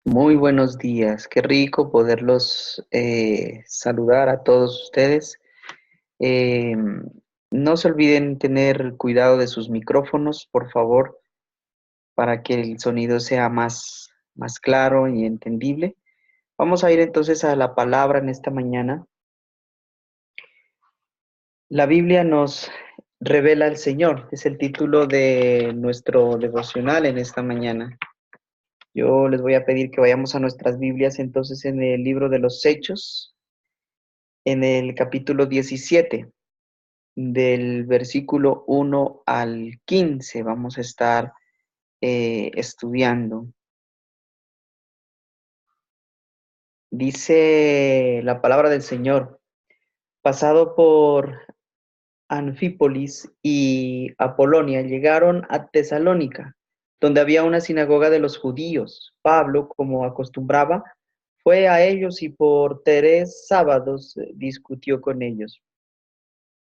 Muy buenos días, qué rico poderlos saludar a todos ustedes. Eh, no se olviden tener cuidado de sus micrófonos, por favor, para que el sonido sea más claro y entendible. Vamos a ir entonces a la palabra en esta mañana. La Biblia nos revela al Señor, es el título de nuestro devocional en esta mañana. Yo les voy a pedir que vayamos a nuestras Biblias entonces en el libro de los Hechos, en el capítulo 17, del versículo 1 al 15, vamos a estar estudiando. Dice la palabra del Señor: pasado por Anfípolis y Apolonia, llegaron a Tesalónica, donde había una sinagoga de los judíos. Pablo, como acostumbraba, fue a ellos y por 3 sábados discutió con ellos,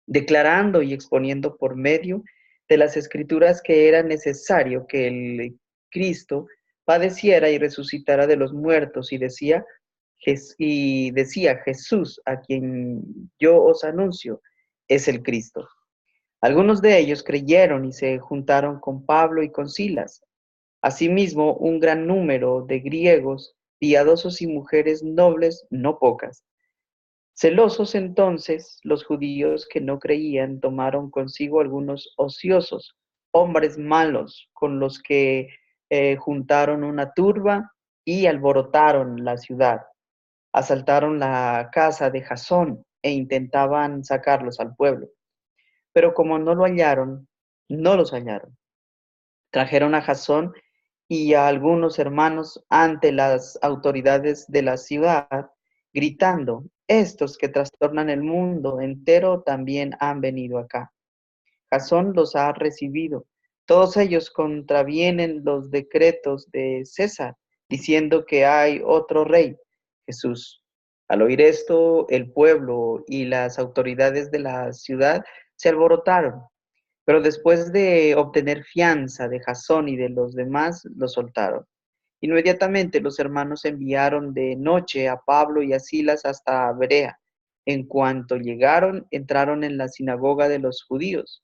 declarando y exponiendo por medio de las Escrituras que era necesario que el Cristo padeciera y resucitara de los muertos, y decía: Jesús, a quien yo os anuncio, es el Cristo. Algunos de ellos creyeron y se juntaron con Pablo y con Silas. Asimismo, un gran número de griegos, piadosos y mujeres nobles, no pocas. Celosos entonces, los judíos que no creían tomaron consigo algunos ociosos, hombres malos, con los que juntaron una turba y alborotaron la ciudad. Asaltaron la casa de Jasón e intentaban sacarlos al pueblo. Pero como no los hallaron. Trajeron a Jasón y a algunos hermanos ante las autoridades de la ciudad, gritando: estos que trastornan el mundo entero también han venido acá. Jasón los ha recibido. Todos ellos contravienen los decretos de César, diciendo que hay otro rey, Jesús. Al oír esto, el pueblo y las autoridades de la ciudad se alborotaron, pero después de obtener fianza de Jasón y de los demás, lo soltaron. Inmediatamente los hermanos enviaron de noche a Pablo y a Silas hasta Berea. En cuanto llegaron, entraron en la sinagoga de los judíos.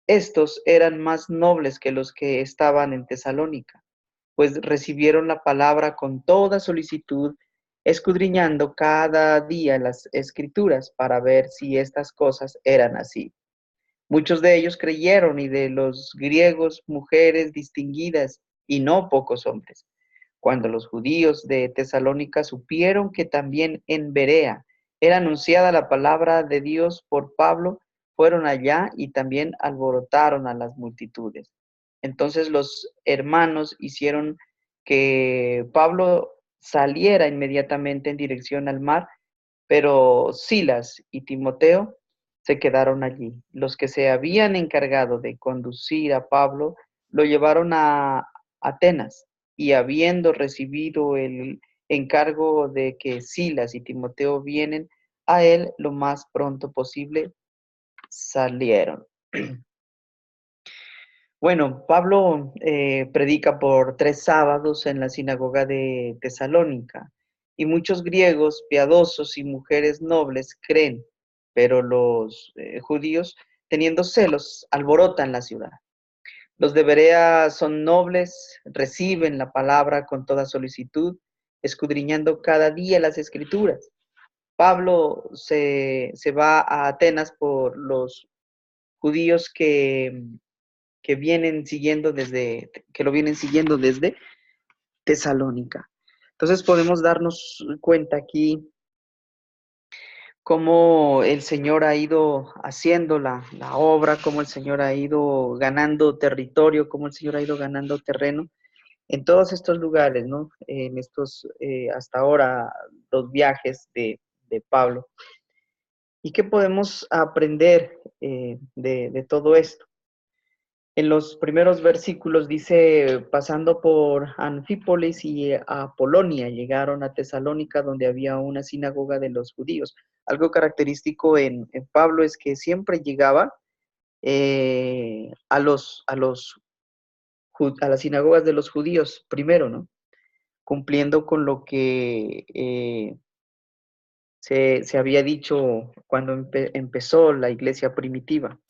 Estos eran más nobles que los que estaban en Tesalónica, pues recibieron la palabra con toda solicitud, escudriñando cada día las escrituras para ver si estas cosas eran así. Muchos de ellos creyeron, y de los griegos mujeres distinguidas, y no pocos hombres. Cuando los judíos de Tesalónica supieron que también en Berea era anunciada la palabra de Dios por Pablo, fueron allá y también alborotaron a las multitudes. Entonces los hermanos hicieron que Pablo saliera inmediatamente en dirección al mar, pero Silas y Timoteo se quedaron allí. Los que se habían encargado de conducir a Pablo lo llevaron a Atenas, y habiendo recibido el encargo de que Silas y Timoteo vienen a él lo más pronto posible, salieron. Bueno, Pablo predica por 3 sábados en la sinagoga de Tesalónica, y muchos griegos piadosos y mujeres nobles creen, pero los judíos, teniendo celos, alborotan la ciudad. Los de Berea son nobles, reciben la palabra con toda solicitud, escudriñando cada día las escrituras. Pablo se va a Atenas por los judíos que lo vienen siguiendo desde Tesalónica. Entonces podemos darnos cuenta aquí cómo el Señor ha ido haciendo la obra, cómo el Señor ha ido ganando territorio, cómo el Señor ha ido ganando terreno en todos estos lugares, ¿no? En estos, hasta ahora, 2 viajes de Pablo. ¿Y qué podemos aprender de todo esto? En los primeros versículos dice: pasando por Anfípolis y Apolonia, llegaron a Tesalónica, donde había una sinagoga de los judíos. Algo característico en Pablo es que siempre llegaba a las sinagogas de los judíos primero, ¿no? cumpliendo con lo que se había dicho cuando empezó la iglesia primitiva,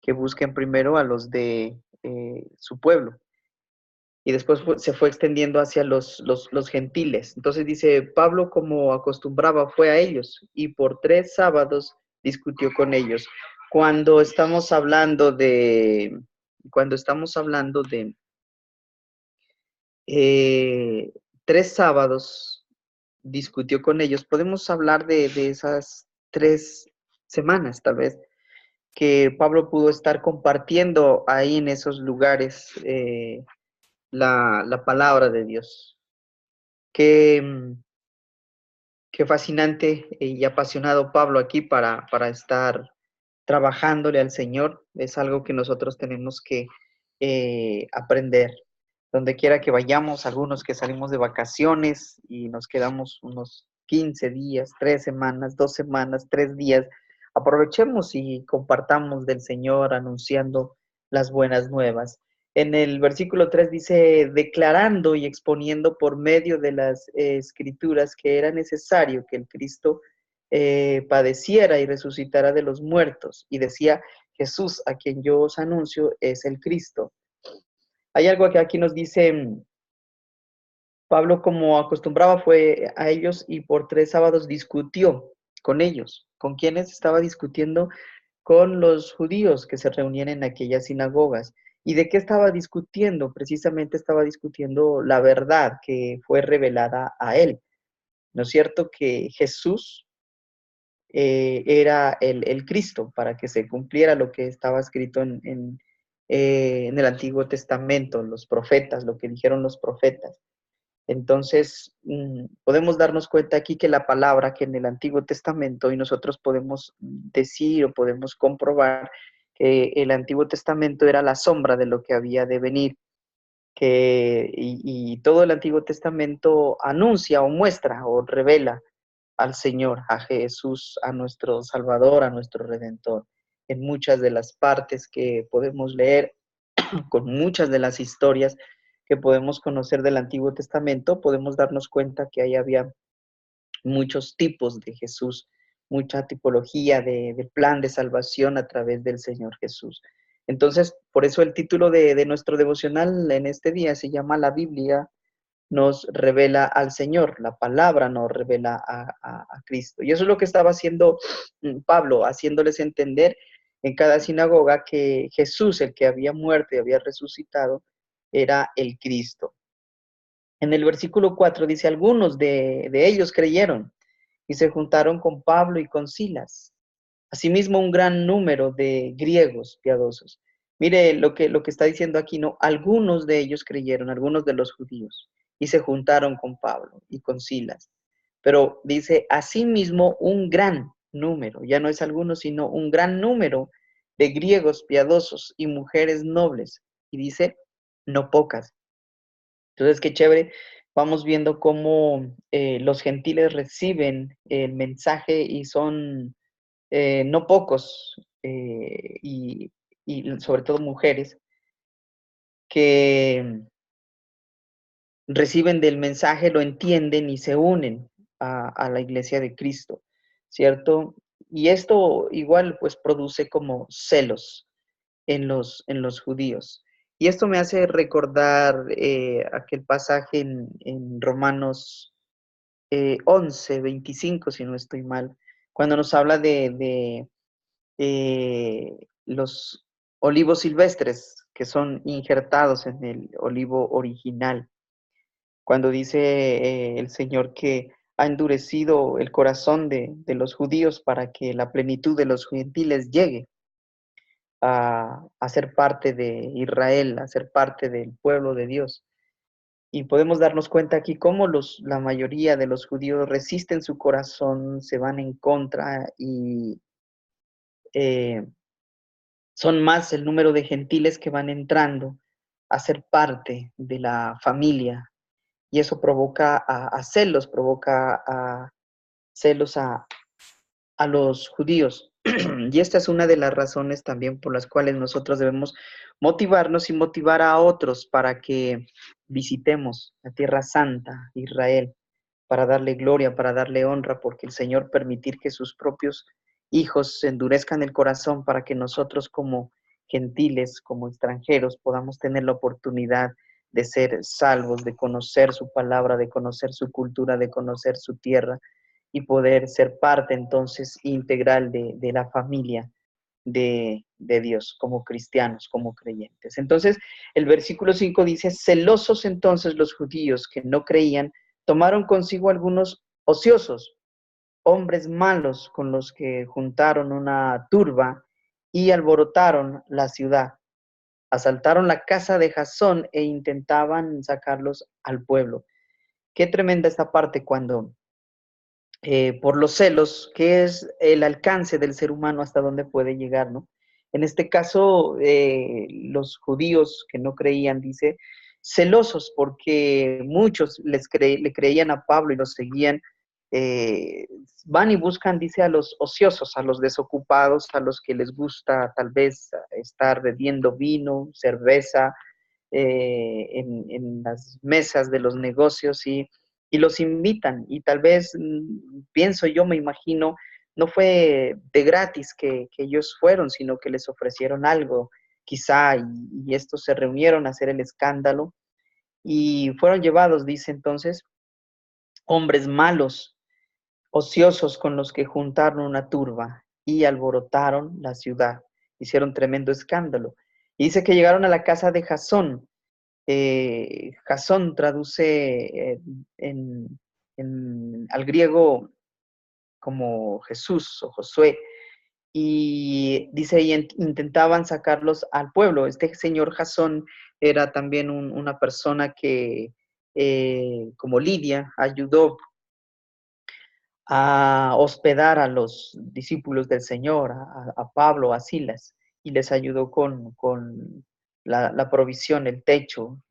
que busquen primero a los de su pueblo. Y después se fue extendiendo hacia los gentiles. Entonces dice, Pablo como acostumbraba fue a ellos y por 3 sábados discutió con ellos. Cuando estamos hablando de, cuando estamos hablando de 3 sábados discutió con ellos, podemos hablar de esas 3 semanas tal vez que Pablo pudo estar compartiendo ahí en esos lugares la palabra de Dios. Qué, qué fascinante y apasionado Pablo aquí para estar trabajándole al Señor. Es algo que nosotros tenemos que aprender. Donde quiera que vayamos, algunos que salimos de vacaciones y nos quedamos unos 15 días, 3 semanas, 2 semanas, 3 días, aprovechemos y compartamos del Señor anunciando las buenas nuevas. En el versículo 3 dice, declarando y exponiendo por medio de las escrituras que era necesario que el Cristo padeciera y resucitara de los muertos. Y decía, Jesús, a quien yo os anuncio, es el Cristo. Hay algo que aquí nos dice Pablo, como acostumbraba, fue a ellos y por 3 sábados discutió con ellos. ¿Con quiénes estaba discutiendo? Con los judíos que se reunían en aquellas sinagogas. ¿Y de qué estaba discutiendo? Precisamente estaba discutiendo la verdad que fue revelada a él. ¿No es cierto que Jesús era el Cristo para que se cumpliera lo que estaba escrito en el Antiguo Testamento, los profetas, lo que dijeron los profetas? Entonces, podemos darnos cuenta aquí que la palabra que en el Antiguo Testamento, y nosotros podemos decir o podemos comprobar que el Antiguo Testamento era la sombra de lo que había de venir, y todo el Antiguo Testamento anuncia o muestra o revela al Señor, a Jesús, a nuestro Salvador, a nuestro Redentor. En muchas de las partes que podemos leer, con muchas de las historias que podemos conocer del Antiguo Testamento, podemos darnos cuenta que ahí había muchos tipos de Jesús, mucha tipología de plan de salvación a través del Señor Jesús. Entonces, por eso el título de nuestro devocional en este día se llama La Biblia nos revela al Señor, la palabra nos revela a Cristo. Y eso es lo que estaba haciendo Pablo, haciéndoles entender en cada sinagoga que Jesús, el que había muerto y había resucitado, era el Cristo. En el versículo 4 dice, algunos de ellos creyeron y se juntaron con Pablo y con Silas. Asimismo, un gran número de griegos piadosos. Mire lo que está diciendo aquí, ¿no? Algunos de ellos creyeron, algunos de los judíos, y se juntaron con Pablo y con Silas. Pero dice, asimismo, un gran número, ya no es algunos, sino un gran número de griegos piadosos y mujeres nobles. Y dice, no pocas. Entonces, qué chévere. Vamos viendo cómo los gentiles reciben el mensaje y son no pocos, y sobre todo mujeres, que reciben del mensaje, lo entienden y se unen a la iglesia de Cristo, ¿cierto? Y esto igual pues produce como celos en los judíos. Y esto me hace recordar aquel pasaje en Romanos 11:25, si no estoy mal, cuando nos habla de los olivos silvestres que son injertados en el olivo original. Cuando dice el Señor que ha endurecido el corazón de los judíos para que la plenitud de los gentiles llegue a ser parte de Israel, a ser parte del pueblo de Dios. Y podemos darnos cuenta aquí cómo la mayoría de los judíos resisten su corazón, se van en contra y eh, son más el número de gentiles que van entrando a ser parte de la familia. Y eso provoca a celos, provoca a celos a los judíos. Y esta es una de las razones también por las cuales nosotros debemos motivarnos y motivar a otros para que visitemos la Tierra Santa, Israel, para darle gloria, para darle honra, porque el Señor permitir que sus propios hijos se endurezcan el corazón para que nosotros como gentiles, como extranjeros, podamos tener la oportunidad de ser salvos, de conocer su palabra, de conocer su cultura, de conocer su tierra y poder ser parte entonces integral de la familia de Dios, como cristianos, como creyentes. Entonces, el versículo 5 dice, celosos entonces los judíos que no creían, tomaron consigo algunos ociosos, hombres malos con los que juntaron una turba y alborotaron la ciudad. Asaltaron la casa de Jasón e intentaban sacarlos al pueblo. Qué tremenda esta parte cuando por los celos, que es el alcance del ser humano hasta dónde puede llegar, ¿no? En este caso, los judíos que no creían, dice, celosos porque muchos le creían a Pablo y lo seguían, van y buscan, dice, a los ociosos, a los desocupados, a los que les gusta tal vez estar bebiendo vino, cerveza, en las mesas de los negocios y los invitan. Y tal vez, pienso yo, me imagino, no fue de gratis que ellos fueron, sino que les ofrecieron algo, quizá, y estos se reunieron a hacer el escándalo y fueron llevados, dice entonces, hombres malos, ociosos con los que juntaron una turba y alborotaron la ciudad, hicieron tremendo escándalo. Y dice que llegaron a la casa de Jasón. Jasón traduce al griego como Jesús o Josué, y dice, y intentaban sacarlos al pueblo. Este señor Jasón era también una persona que, como Lidia, ayudó a hospedar a los discípulos del Señor, a Pablo, a Silas, y les ayudó con la provisión, el techo,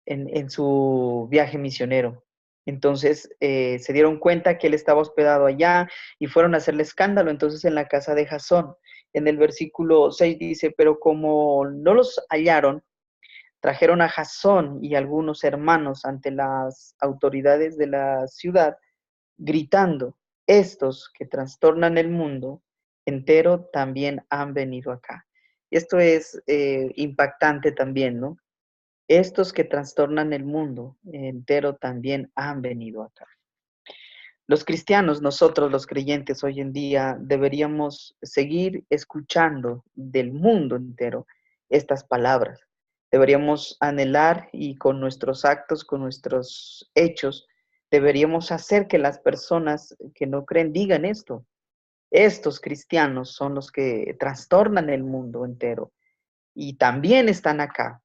en su viaje misionero. Entonces se dieron cuenta que él estaba hospedado allá y fueron a hacerle escándalo entonces en la casa de Jasón. En el versículo 6 dice, pero como no los hallaron, trajeron a Jasón y algunos hermanos ante las autoridades de la ciudad, gritando, estos que trastornan el mundo entero también han venido acá. Esto es impactante también, ¿no? Estos que trastornan el mundo entero también han venido acá. Los cristianos, nosotros los creyentes hoy en día, deberíamos seguir escuchando del mundo entero estas palabras. Deberíamos anhelar y con nuestros actos, con nuestros hechos, deberíamos hacer que las personas que no creen digan esto. Estos cristianos son los que trastornan el mundo entero y también están acá.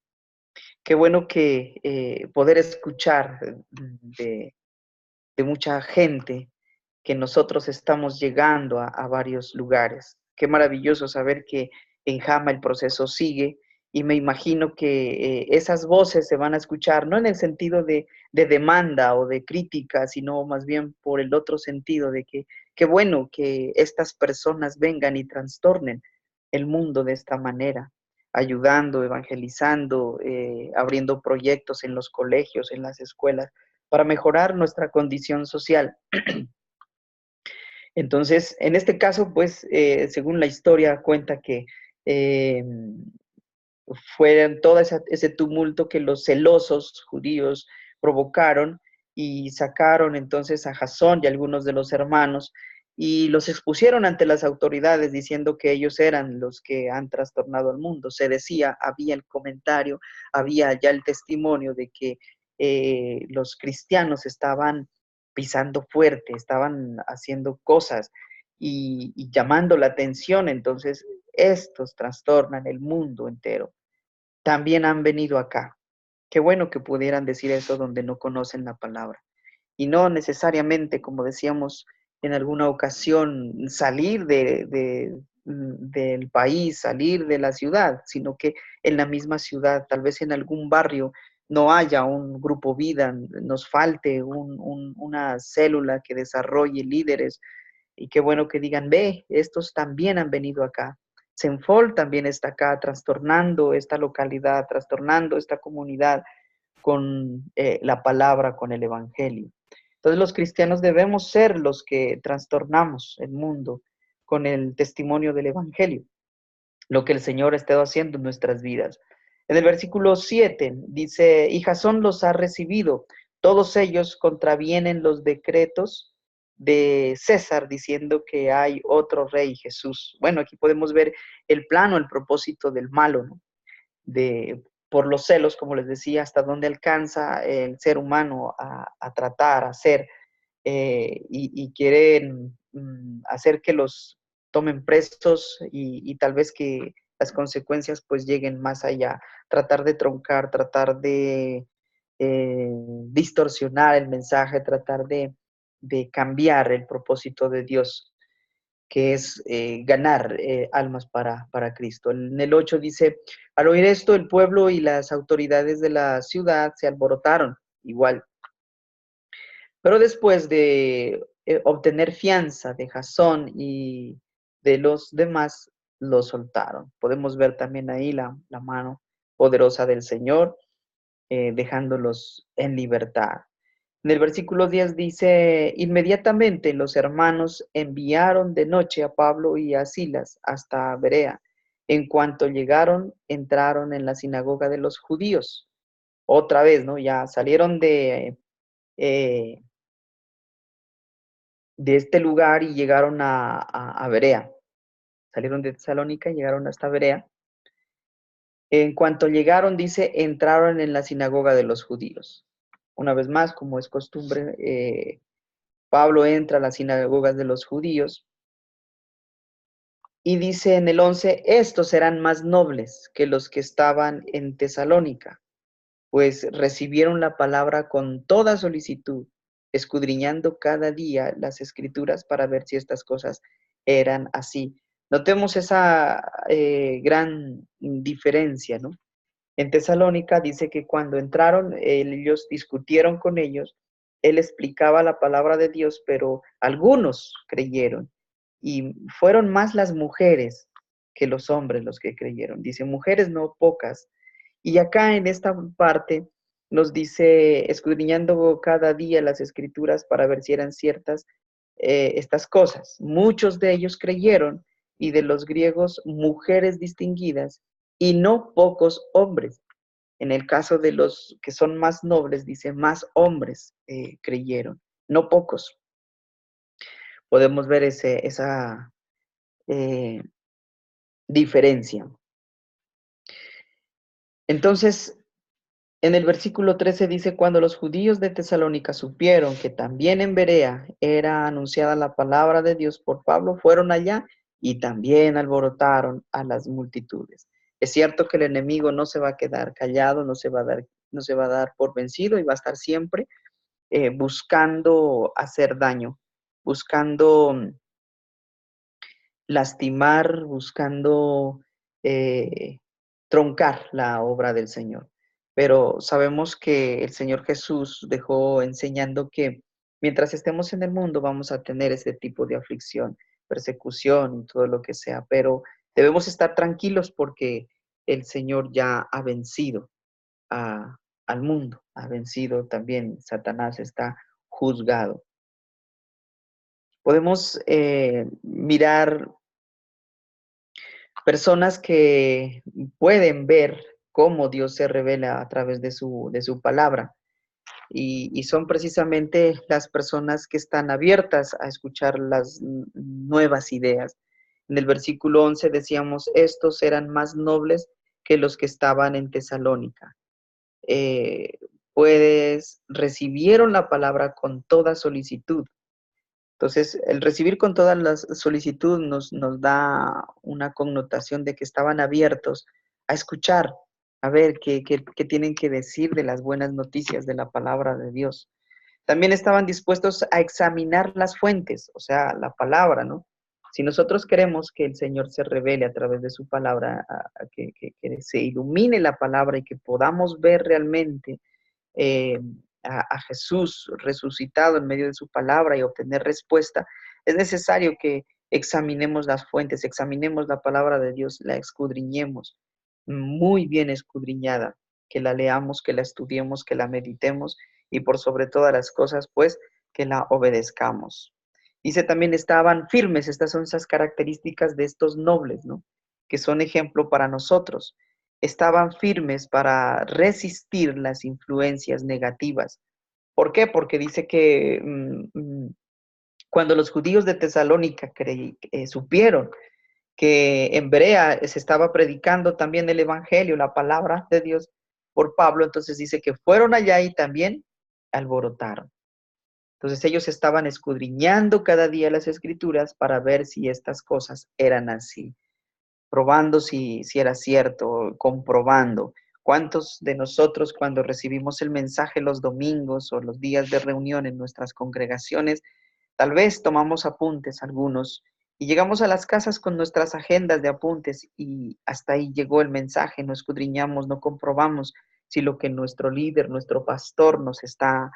Qué bueno que poder escuchar de mucha gente que nosotros estamos llegando a varios lugares. Qué maravilloso saber que en Jama el proceso sigue y me imagino que esas voces se van a escuchar, no en el sentido de demanda o de crítica, sino más bien por el otro sentido de que qué bueno que estas personas vengan y trastornen el mundo de esta manera, ayudando, evangelizando, abriendo proyectos en los colegios, en las escuelas, para mejorar nuestra condición social. Entonces, en este caso, pues, según la historia cuenta que eh, fue todo ese tumulto que los celosos judíos provocaron y sacaron entonces a Jasón y algunos de los hermanos y los expusieron ante las autoridades diciendo que ellos eran los que han trastornado al mundo. Se decía, había el comentario, había ya el testimonio de que los cristianos estaban pisando fuerte, estaban haciendo cosas y llamando la atención. Entonces, estos trastornan el mundo entero. También han venido acá. Qué bueno que pudieran decir eso donde no conocen la palabra. Y no necesariamente, como decíamos en alguna ocasión, salir del país, salir de la ciudad, sino que en la misma ciudad, tal vez en algún barrio, no haya un grupo vida, nos falte una célula que desarrolle líderes Y qué bueno que digan, ve, estos también han venido acá. Senfol también está acá, trastornando esta localidad, trastornando esta comunidad con la palabra, con el evangelio. Entonces los cristianos debemos ser los que trastornamos el mundo con el testimonio del evangelio, lo que el Señor ha estado haciendo en nuestras vidas. En el versículo 7 dice, y Jasón los ha recibido, todos ellos contravienen los decretos de César diciendo que hay otro rey, Jesús. Bueno, aquí podemos ver el plano, el propósito del malo, ¿no? Por los celos, como les decía, hasta dónde alcanza el ser humano a tratar, a hacer, y quieren hacer que los tomen presos y tal vez que las consecuencias pues lleguen más allá, tratar de troncar, tratar de distorsionar el mensaje, tratar de cambiar el propósito de Dios, que es ganar almas para Cristo. En el 8 dice, al oír esto, el pueblo y las autoridades de la ciudad se alborotaron, igual. Pero después de obtener fianza de Jasón y de los demás, lo soltaron. Podemos ver también ahí la mano poderosa del Señor, dejándolos en libertad. En el versículo 10 dice, inmediatamente los hermanos enviaron de noche a Pablo y a Silas hasta Berea. En cuanto llegaron, entraron en la sinagoga de los judíos. Otra vez, ¿no? Ya salieron eh, de este lugar y llegaron a Berea. Salieron de Tesalónica y llegaron hasta Berea. En cuanto llegaron, dice, entraron en la sinagoga de los judíos. Una vez más, como es costumbre, Pablo entra a las sinagogas de los judíos y dice en el 11, estos eran más nobles que los que estaban en Tesalónica, pues recibieron la palabra con toda solicitud, escudriñando cada día las escrituras para ver si estas cosas eran así. Notemos esa gran diferencia, ¿no? En Tesalónica dice que cuando entraron, ellos discutieron con ellos, él explicaba la palabra de Dios, pero algunos creyeron y fueron más las mujeres que los hombres los que creyeron. Dice, mujeres no pocas. Y acá en esta parte nos dice, escudriñando cada día las escrituras para ver si eran ciertas estas cosas. Muchos de ellos creyeron y de los griegos mujeres distinguidas y no pocos hombres. En el caso de los que son más nobles, dice, más hombres creyeron, no pocos. Podemos ver esa eh, diferencia. Entonces, en el versículo 13 dice, cuando los judíos de Tesalónica supieron que también en Berea era anunciada la palabra de Dios por Pablo, fueron allá y también alborotaron a las multitudes. Es cierto que el enemigo no se va a quedar callado, no se va a dar por vencido y va a estar siempre buscando hacer daño, buscando lastimar, buscando troncar la obra del Señor. Pero sabemos que el Señor Jesús dejó enseñando que mientras estemos en el mundo vamos a tener ese tipo de aflicción, persecución y todo lo que sea, pero debemos estar tranquilos porque el Señor ya ha vencido a, al mundo, ha vencido también, Satanás está juzgado. Podemos mirar personas que pueden ver cómo Dios se revela a través de su palabra. Y son precisamente las personas que están abiertas a escuchar las nuevas ideas. En el versículo 11 decíamos, estos eran más nobles que los que estaban en Tesalónica. Pues recibieron la palabra con toda solicitud. Entonces, el recibir con toda la solicitud nos da una connotación de que estaban abiertos a escuchar, a ver qué tienen que decir de las buenas noticias de la palabra de Dios. También estaban dispuestos a examinar las fuentes, o sea, la palabra, ¿no? Si nosotros queremos que el Señor se revele a través de su palabra, que se ilumine la palabra y que podamos ver realmente eh, a Jesús resucitado en medio de su palabra y obtener respuesta, Es necesario que examinemos las fuentes, examinemos la palabra de Dios, la escudriñemos, muy bien escudriñada, que la leamos, que la estudiemos, que la meditemos y por sobre todas las cosas, pues, que la obedezcamos. Dice también, estaban firmes, estas son esas características de estos nobles, ¿no? Que son ejemplo para nosotros. Estaban firmes para resistir las influencias negativas. ¿Por qué? Porque dice que cuando los judíos de Tesalónica supieron que en Berea se estaba predicando también el Evangelio, la palabra de Dios por Pablo, entonces dice que fueron allá y también alborotaron. Entonces ellos estaban escudriñando cada día las escrituras para ver si estas cosas eran así, probando si era cierto, comprobando. ¿Cuántos de nosotros cuando recibimos el mensaje los domingos o los días de reunión en nuestras congregaciones, tal vez tomamos apuntes algunos y llegamos a las casas con nuestras agendas de apuntes y hasta ahí llegó el mensaje, no escudriñamos, no comprobamos si lo que nuestro líder, nuestro pastor nos está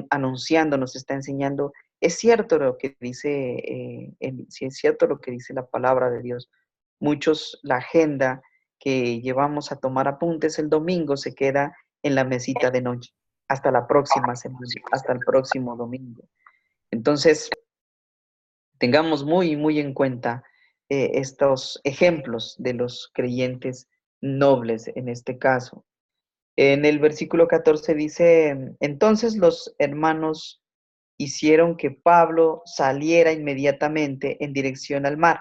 anunciando, nos está enseñando, es cierto lo que dice, si es cierto lo que dice la palabra de Dios. Muchos, la agenda que llevamos a tomar apuntes el domingo se queda en la mesita de noche. Hasta la próxima semana, hasta el próximo domingo. Entonces, tengamos muy, muy en cuenta estos ejemplos de los creyentes nobles en este caso. En el versículo 14 dice, entonces los hermanos hicieron que Pablo saliera inmediatamente en dirección al mar,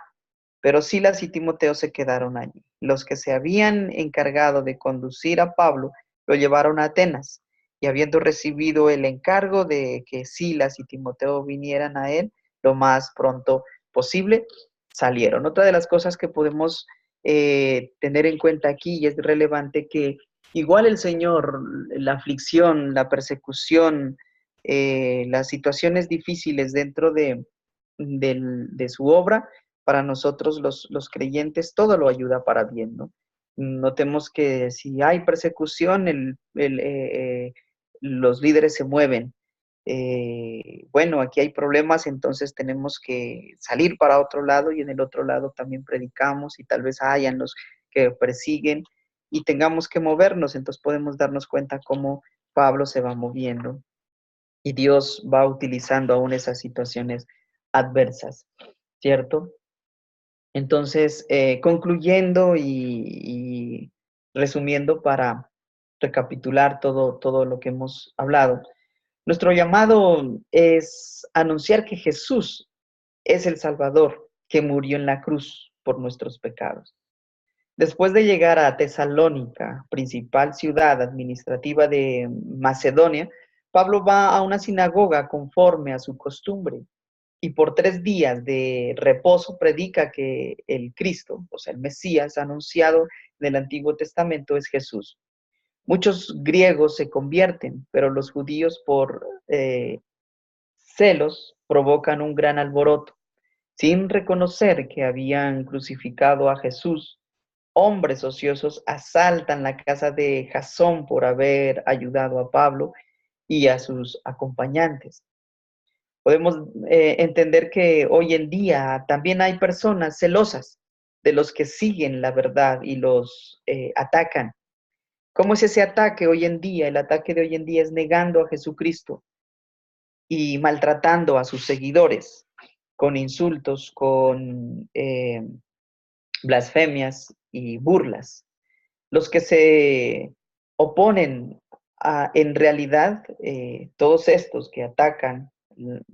pero Silas y Timoteo se quedaron allí. Los que se habían encargado de conducir a Pablo lo llevaron a Atenas, y habiendo recibido el encargo de que Silas y Timoteo vinieran a él lo más pronto posible, salieron. Otra de las cosas que podemos tener en cuenta aquí, y es relevante, que igual el Señor, la aflicción, la persecución, las situaciones difíciles dentro de su obra, para nosotros los creyentes, todo lo ayuda para bien, ¿no? Notemos que si hay persecución, los líderes se mueven. Bueno, aquí hay problemas, entonces tenemos que salir para otro lado y en el otro lado también predicamos y tal vez hayan los que persiguen y tengamos que movernos, entonces podemos darnos cuenta cómo Pablo se va moviendo y Dios va utilizando aún esas situaciones adversas, ¿cierto? Entonces, concluyendo y resumiendo para recapitular todo lo que hemos hablado, nuestro llamado es anunciar que Jesús es el Salvador que murió en la cruz por nuestros pecados. Después de llegar a Tesalónica, principal ciudad administrativa de Macedonia, Pablo va a una sinagoga conforme a su costumbre y por 3 días de reposo predica que el Cristo, o sea, el Mesías anunciado en el Antiguo Testamento es Jesús. Muchos griegos se convierten, pero los judíos por celos provocan un gran alboroto. Sin reconocer que habían crucificado a Jesús, hombres ociosos asaltan la casa de Jasón por haber ayudado a Pablo y a sus acompañantes. Podemos entender que hoy en día también hay personas celosas de los que siguen la verdad y los atacan. ¿Cómo es ese ataque hoy en día? El ataque de hoy en día es negando a Jesucristo y maltratando a sus seguidores con insultos, con blasfemias y burlas. Los que se oponen en realidad, todos estos que atacan,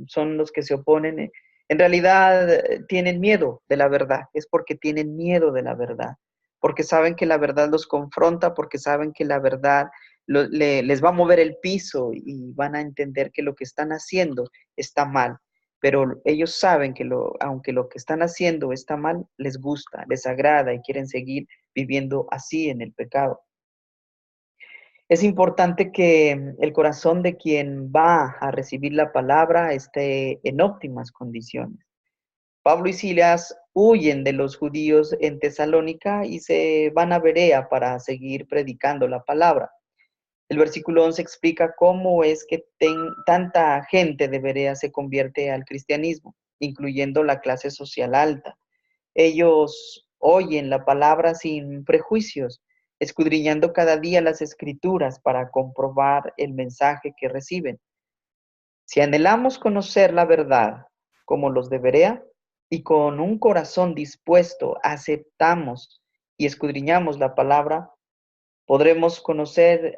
son los que se oponen, en realidad tienen miedo de la verdad, es porque tienen miedo de la verdad, porque saben que la verdad los confronta, porque saben que la verdad les va a mover el piso y van a entender que lo que están haciendo está mal. Pero ellos saben que aunque lo que están haciendo está mal, les gusta, les agrada y quieren seguir viviendo así en el pecado. Es importante que el corazón de quien va a recibir la palabra esté en óptimas condiciones. Pablo y Silas huyen de los judíos en Tesalónica y se van a Berea para seguir predicando la palabra. El versículo 11 explica cómo es que tanta gente de Berea se convierte al cristianismo. incluyendo la clase social alta. Ellos oyen la palabra sin prejuicios, escudriñando cada día las escrituras para comprobar el mensaje que reciben. Si anhelamos conocer la verdad como los de Berea y con un corazón dispuesto aceptamos y escudriñamos la palabra, podremos conocer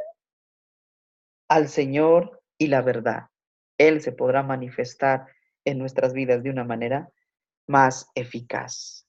al Señor y la verdad. Él se podrá manifestar en nuestras vidas de una manera más eficaz.